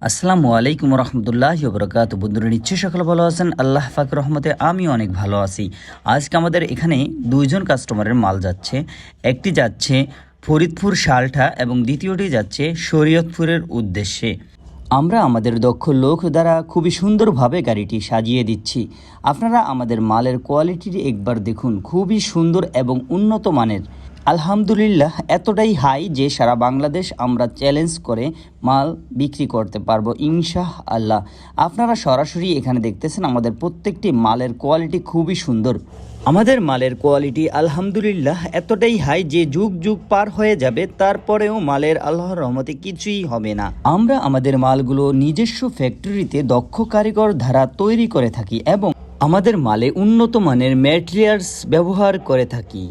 আসসালামু আলাইকুম রহমতুল্লাহি ওয়া বারাকাতুহু। বন্ধুরা নিশ্চয়ই সকলে ভালো আছেন, আল্লাহ পাকের রহমতে আমিও অনেক ভালো আছি। আজকে আমাদের এখানে দুইজন কাস্টমারের মাল যাচ্ছে। একটি যাচ্ছে ফরিদপুর শালটা এবং দ্বিতীয়টি যাচ্ছে শরীয়তপুরের উদ্দেশ্যে। আমরা আমাদের দক্ষ লোক দ্বারা খুবই সুন্দরভাবে গাড়িটি সাজিয়ে দিচ্ছি। আপনারা আমাদের মালের কোয়ালিটি একবার দেখুন, খুবই সুন্দর এবং উন্নত মানের। আলহামদুলিল্লাহ এতটাই হাই যে সারা বাংলাদেশ আমরা চ্যালেঞ্জ করে মাল বিক্রি করতে পারবো ইনশাআল্লাহ। আপনারা সরাসরি এখানে দেখতেছেন আমাদের প্রত্যেকটি মালের কোয়ালিটি খুবই সুন্দর। আমাদের মালের কোয়ালিটি আলহামদুলিল্লাহ এতটাই হাই যে যুগ যুগ পার হয়ে যাবে, তারপরেও মালের আল্লাহর রহমতে কিছুই হবে না। আমরা আমাদের মালগুলো নিজস্ব ফ্যাক্টরিতে দক্ষ কারিগর দ্বারা তৈরি করে থাকি এবং আমাদের মালে উন্নত মানের ম্যাটেরিয়ালস ব্যবহার করে থাকি।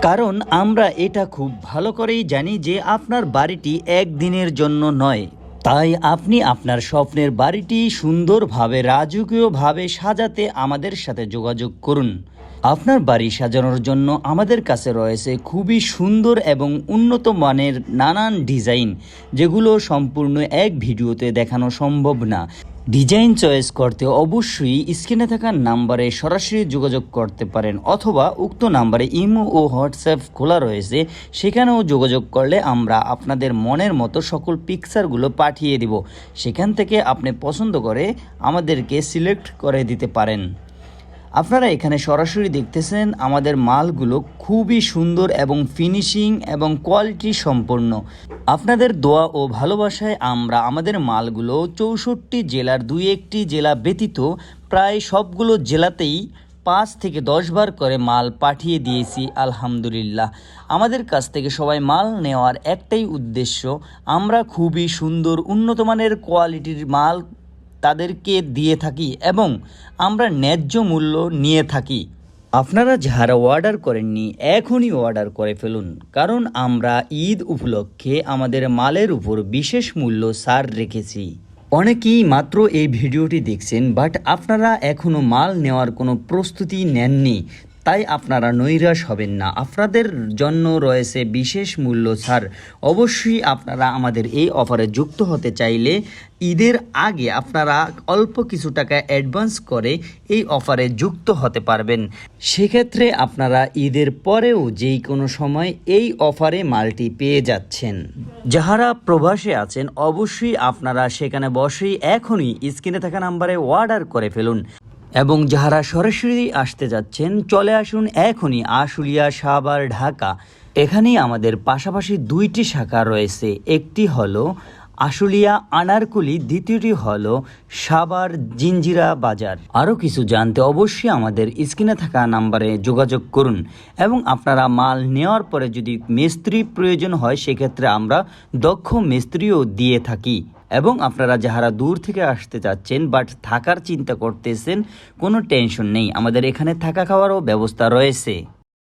কারণ আমরা এটা খুব ভালো করেই জানি যে আপনার বাড়িটি একদিনের জন্য নয়। তাই আপনি আপনার স্বপ্নের বাড়িটি সুন্দরভাবে রাজকীয়ভাবে সাজাতে আমাদের সাথে যোগাযোগ করুন। আপনার বাড়ি সাজানোর জন্য আমাদের কাছে রয়েছে খুবই সুন্দর এবং উন্নত মানের নানান ডিজাইন, যেগুলো সম্পূর্ণ এক ভিডিওতে দেখানো সম্ভব না। ডিজাইন চয়েস করতে অবশ্যই স্ক্রিনে থাকা নাম্বারে সরাসরি যোগাযোগ করতে পারেন, অথবা উক্ত নাম্বারে ইমো ও হোয়াটসঅ্যাপ খোলা রয়েছে, সেখানেও যোগাযোগ করলে আমরা আপনাদের মনের মতো সকল পিকচারগুলো পাঠিয়ে দিব। সেখান থেকে আপনি পছন্দ করে আমাদেরকে সিলেক্ট করে দিতে পারেন। আপনারা এখানে সরাসরি দেখতেছেন আমাদের মালগুলো খুবই সুন্দর এবং ফিনিশিং এবং কোয়ালিটি সম্পন্ন। আপনাদের দোয়া ও ভালোবাসায় আমরা আমাদের মালগুলো 64 জেলার 2-1টি জেলা ব্যতীত প্রায় সবগুলো জেলাতেই 5 থেকে 10 বার করে মাল পাঠিয়ে দিয়েছি আলহামদুলিল্লাহ। আমাদের কাছ থেকে সবাই মাল নেওয়ার একটাই উদ্দেশ্য, আমরা খুবই সুন্দর উন্নত মানের কোয়ালিটির মাল তাদেরকে দিয়ে থাকি এবং আমরা ন্যায্য মূল্য নিয়ে থাকি। আপনারা যারা অর্ডার করেননি এখনই অর্ডার করে ফেলুন, কারণ আমরা ঈদ উপলক্ষে আমাদের মালের উপর বিশেষ মূল্য ছাড় রেখেছি। অনেকেই মাত্র এই ভিডিওটি দেখছেন, বাট আপনারা এখনও মাল নেওয়ার কোনো প্রস্তুতি নেননি। তাই আপনারা নৈরাশ হবেন না, আপনাদের জন্য রয়েছে বিশেষ মূল্য ছাড়। অবশ্যই আপনারা আমাদের এই অফারে যুক্ত হতে চাইলে ঈদের আগে আপনারা অল্প কিছু টাকা অ্যাডভান্স করে এই অফারে যুক্ত হতে পারবেন। সেক্ষেত্রে আপনারা ঈদের পরেও যেই কোনো সময় এই অফারে মালটি পেয়ে যাচ্ছেন। যারা প্রবাসে আছেন অবশ্যই আপনারা সেখানে বসেই এখনই স্ক্রিনে থাকা নাম্বারে অর্ডার করে ফেলুন, এবং যারা সরাসরি আসতে যাচ্ছেন চলে আসুন এখনই আশুলিয়া, সাভার, ঢাকা। এখানেই আমাদের পাশাপাশি 2টি শাখা রয়েছে, একটি হলো আশুলিয়া আনারকুলি, দ্বিতীয়টি হলো সাভার জিঞ্জিরা বাজার। আরও কিছু জানতে অবশ্যই আমাদের স্ক্রিনে থাকা নাম্বারে যোগাযোগ করুন, এবং আপনারা মাল নেওয়ার পরে যদি মিস্ত্রি প্রয়োজন হয় সেক্ষেত্রে আমরা দক্ষ মিস্ত্রিও দিয়ে থাকি। এবং আপনারা যারা দূর থেকে আসতে চাচ্ছেন বাট থাকার চিন্তা করতেছেন, কোনো টেনশন নেই, আমাদের এখানে থাকা খাওয়ারও ব্যবস্থা রয়েছে।